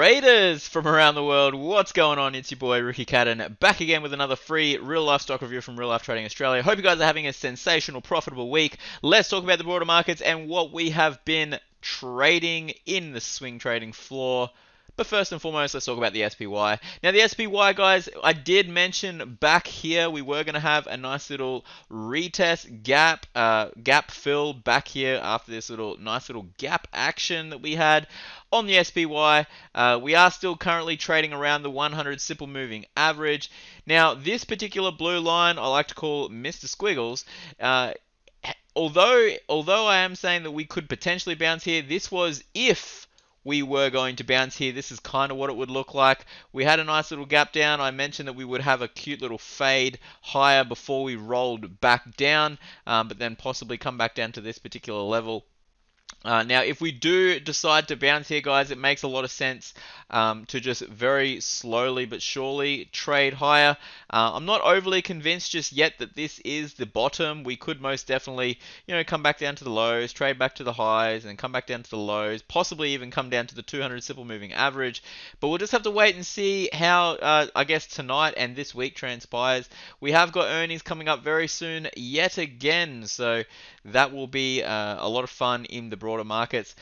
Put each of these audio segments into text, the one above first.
Traders from around the world, what's going on? It's your boy Ricky Cadden, back again with another free real life stock review from Real Life Trading Australia. Hope you guys are having a sensational, profitable week. Let's talk about the broader markets and what we have been trading in the swing trading floor. But first and foremost, let's talk about the SPY. Now, the SPY, guys, I did mention back here we were going to have a nice little retest gap fill back here after this nice little gap action that we had on the SPY. We are still currently trading around the 100 simple moving average. Now, this particular blue line I like to call Mr. Squiggles. Although I am saying that we could potentially bounce here, this was if we were going to bounce here. This is kind of what it would look like. We had a nice little gap down. I mentioned that we would have a cute little fade higher before we rolled back down, but then possibly come back down to this particular level. Now, if we do decide to bounce here, guys, it makes a lot of sense to just very slowly but surely trade higher. I'm not overly convinced just yet that this is the bottom. We could most definitely, come back down to the lows, trade back to the highs, and come back down to the lows, possibly even come down to the 200 simple moving average. But we'll just have to wait and see how, I guess, tonight and this week transpires. We have got earnings coming up very soon yet again, so that will be a lot of fun in the broader markets.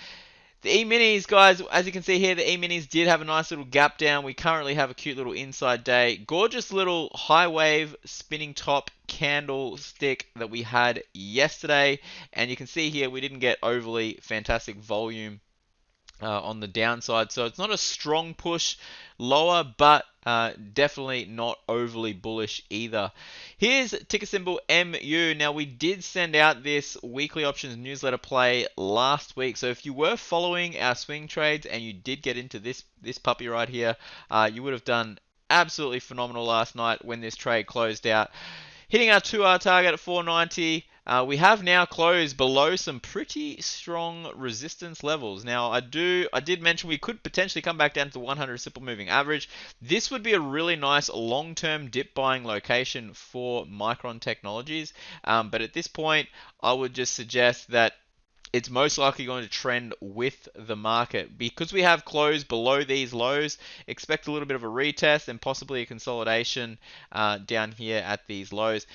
The E-minis, guys, as you can see here, the E-minis did have a nice little gap down. We currently have a cute little inside day. Gorgeous little high wave spinning top candlestick that we had yesterday. And you can see here we didn't get overly fantastic volume on the downside. So it's not a strong push lower, but definitely not overly bullish either. Here's ticker symbol MU. Now, we did send out this weekly options newsletter play last week. So if you were following our swing trades and you did get into this puppy right here, you would have done absolutely phenomenal last night when this trade closed out. Hitting our 2R target at 490. We have now closed below some pretty strong resistance levels. Now, I did mention we could potentially come back down to the 100 simple moving average. This would be a really nice long-term dip buying location for Micron Technologies. But at this point, I would just suggest that it's most likely going to trend with the market. Because we have closed below these lows, expect a little bit of a retest and possibly a consolidation down here at these lows.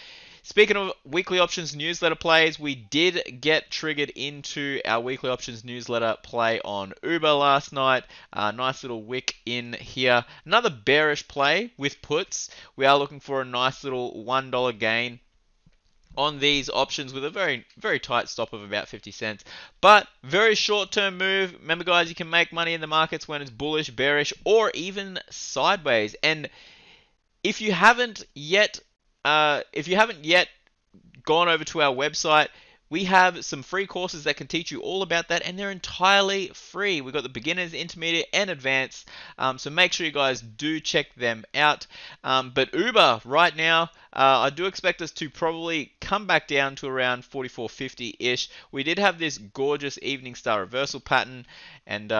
Speaking of weekly options newsletter plays, we did get triggered into our weekly options newsletter play on Uber last night. Nice little wick in here. Another bearish play with puts. We are looking for a nice little $1 gain on these options with a very, very tight stop of about 50 cents. But very short-term move. Remember, guys, you can make money in the markets when it's bullish, bearish, or even sideways. And if you haven't yet gone over to our website, we have some free courses that can teach you all about that, and they're entirely free. We've got the beginners, intermediate, and advanced, so make sure you guys do check them out. But Uber right now, I do expect us to probably come back down to around 44.50-ish. We did have this gorgeous evening star reversal pattern, and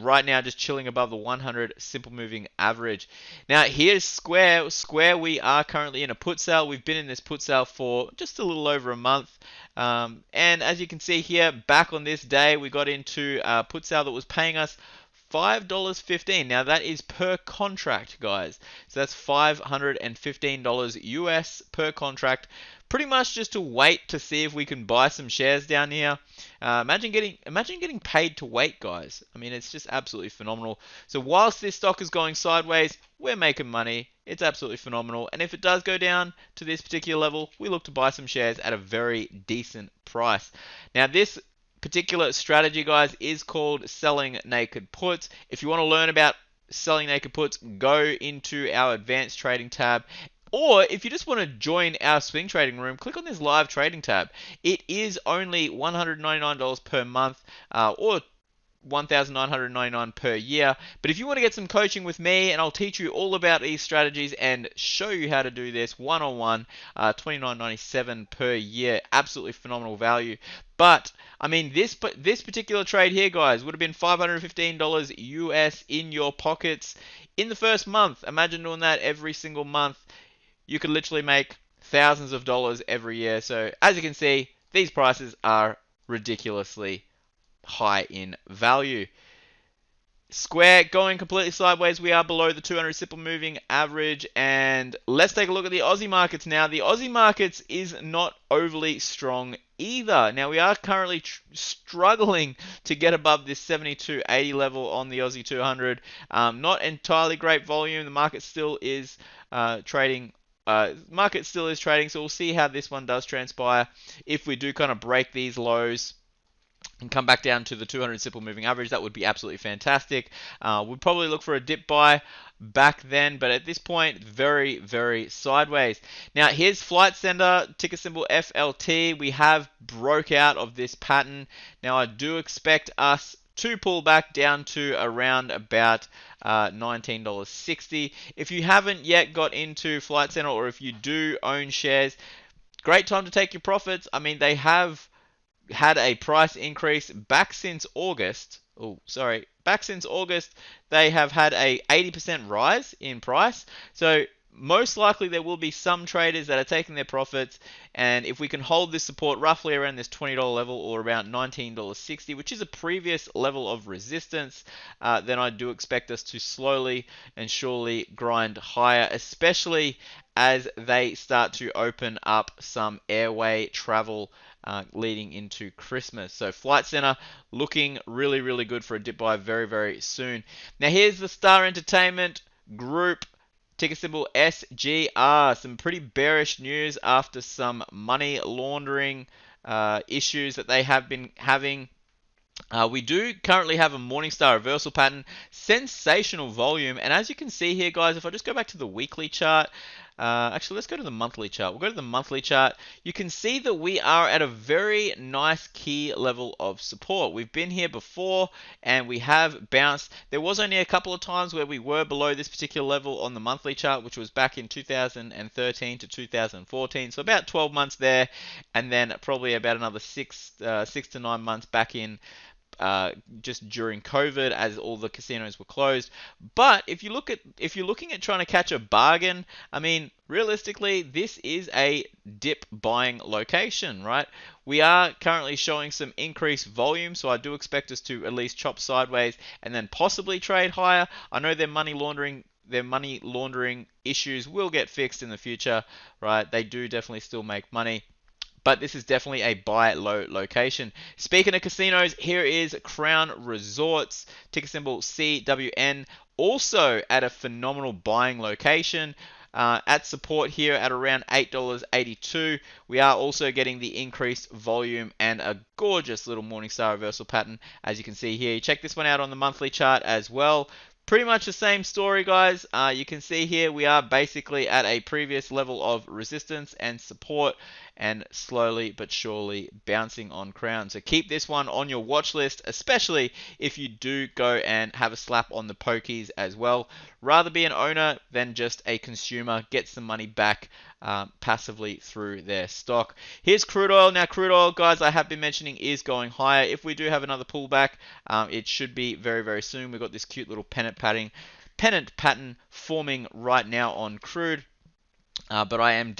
right now just chilling above the 100 simple moving average. Now here's Square. Square, we are currently in a put sale. We've been in this put sale for just a little over a month. And as you can see here, back on this day, we got into a put sale that was paying us $5.15. Now that is per contract, guys. So that's $515 US per contract. Pretty much just to wait to see if we can buy some shares down here. Imagine getting paid to wait, guys. I mean, it's just absolutely phenomenal. So whilst this stock is going sideways, we're making money. It's absolutely phenomenal. And if it does go down to this particular level, we look to buy some shares at a very decent price. Now, this particular strategy, guys, is called selling naked puts. If you want to learn about selling naked puts, go into our advanced trading tab. Or if you just want to join our swing trading room, click on this live trading tab. It is only $199 per month, or $1,999 per year. But if you want to get some coaching with me, and I'll teach you all about these strategies and show you how to do this one-on-one, $29.97 per year. Absolutely phenomenal value. But I mean, this particular trade here, guys, would have been $515 US in your pockets in the first month. Imagine doing that every single month. You could literally make thousands of dollars every year. So as you can see, these prices are ridiculously high in value. Square going completely sideways. We are below the 200 simple moving average. And let's take a look at the Aussie markets now. The Aussie markets is not overly strong either. Now we are currently struggling to get above this 72.80 level on the Aussie 200. Not entirely great volume. The market still is trading. Market still is trading. So we'll see how this one does transpire. If we do kind of break these lows and come back down to the 200 simple moving average, that would be absolutely fantastic. We'd probably look for a dip buy back then, but at this point, very, very sideways. Now, here's Flight Center, ticker symbol FLT. We have broke out of this pattern. Now, I do expect us to pull back down to around about $19.60. If you haven't yet got into Flight Center, or if you do own shares, great time to take your profits. I mean, they have had a price increase back since August. Back since August, they have had a 80% rise in price. So most likely there will be some traders that are taking their profits, and if we can hold this support roughly around this $20 level or around $19.60, which is a previous level of resistance, then I do expect us to slowly and surely grind higher, especially as they start to open up some airway travel leading into Christmas. So Flight Center looking really, really good for a dip buy very, very soon. Now here's the Star Entertainment Group, ticker symbol SGR. Some pretty bearish news after some money laundering issues that they have been having. We do currently have a Morningstar reversal pattern, sensational volume, and as you can see here, guys, if I just go back to the weekly chart, actually, let's go to the monthly chart. We'll go to the monthly chart. You can see that we are at a very nice key level of support. We've been here before, and we have bounced. There was only a couple of times where we were below this particular level on the monthly chart, which was back in 2013 to 2014, so about 12 months there, and then probably about another 6 to 9 months back in just during COVID as all the casinos were closed. But if you're looking at trying to catch a bargain, I mean, realistically, this is a dip buying location, right? We are currently showing some increased volume, so I do expect us to at least chop sideways and then possibly trade higher. I know their money laundering issues will get fixed in the future, right? They do definitely still make money, but this is definitely a buy low location. Speaking of casinos, here is Crown Resorts, ticker symbol CWN, also at a phenomenal buying location. At support here at around $8.82. We are also getting the increased volume and a gorgeous little Morningstar reversal pattern, as you can see here. Check this one out on the monthly chart as well. Pretty much the same story, guys. You can see here we are basically at a previous level of resistance and support, and slowly but surely bouncing on Crown. So keep this one on your watch list, especially if you do go and have a slap on the pokies as well. Rather be an owner than just a consumer. Get some money back passively through their stock. Here's Crude Oil. Now, Crude Oil, guys, I have been mentioning is going higher. If we do have another pullback, it should be very, very soon. We've got this cute little pennant pattern forming right now on crude. But I am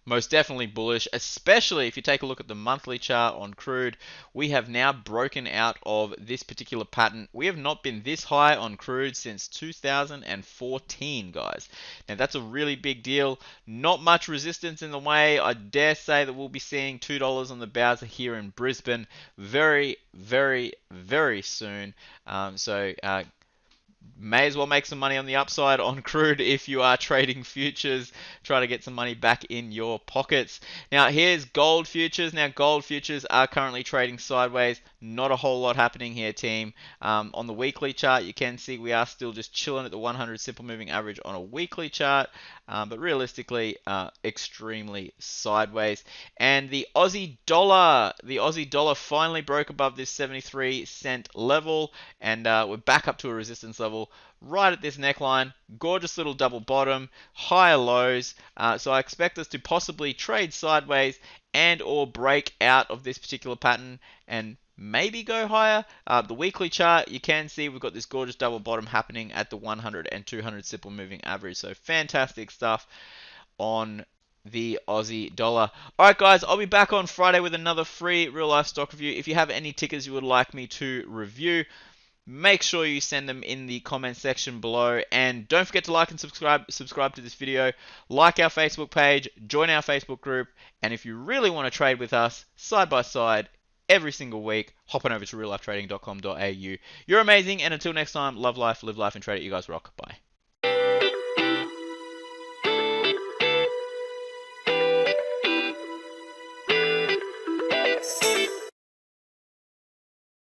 most definitely bullish, especially if you take a look at the monthly chart on crude. We have now broken out of this particular pattern. We have not been this high on crude since 2014, guys. Now, that's a really big deal. Not much resistance in the way. I dare say that we'll be seeing $2 on the Bowser here in Brisbane very, very, very soon. May as well make some money on the upside on crude if you are trading futures. Try to get some money back in your pockets. Now, here's gold futures. Now, gold futures are currently trading sideways. Not a whole lot happening here, team. On the weekly chart, you can see we are still just chilling at the 100 simple moving average on a weekly chart. But realistically, extremely sideways. And the Aussie dollar finally broke above this 73-cent level, and we're back up to a resistance level right at this neckline. Gorgeous little double bottom, higher lows. So I expect us to possibly trade sideways and or break out of this particular pattern and maybe go higher. The weekly chart, you can see we've got this gorgeous double bottom happening at the 100 and 200 simple moving average. So fantastic stuff on the Aussie dollar. Alright, guys, I'll be back on Friday with another free real life stock review. If you have any tickers you would like me to review, make sure you send them in the comment section below. And don't forget to like and subscribe to this video. Like our Facebook page, join our Facebook group, and if you really want to trade with us side by side every single week, hop on over to reallifetrading.com.au. You're amazing, and until next time, love life, live life, and trade it. You guys rock. Bye.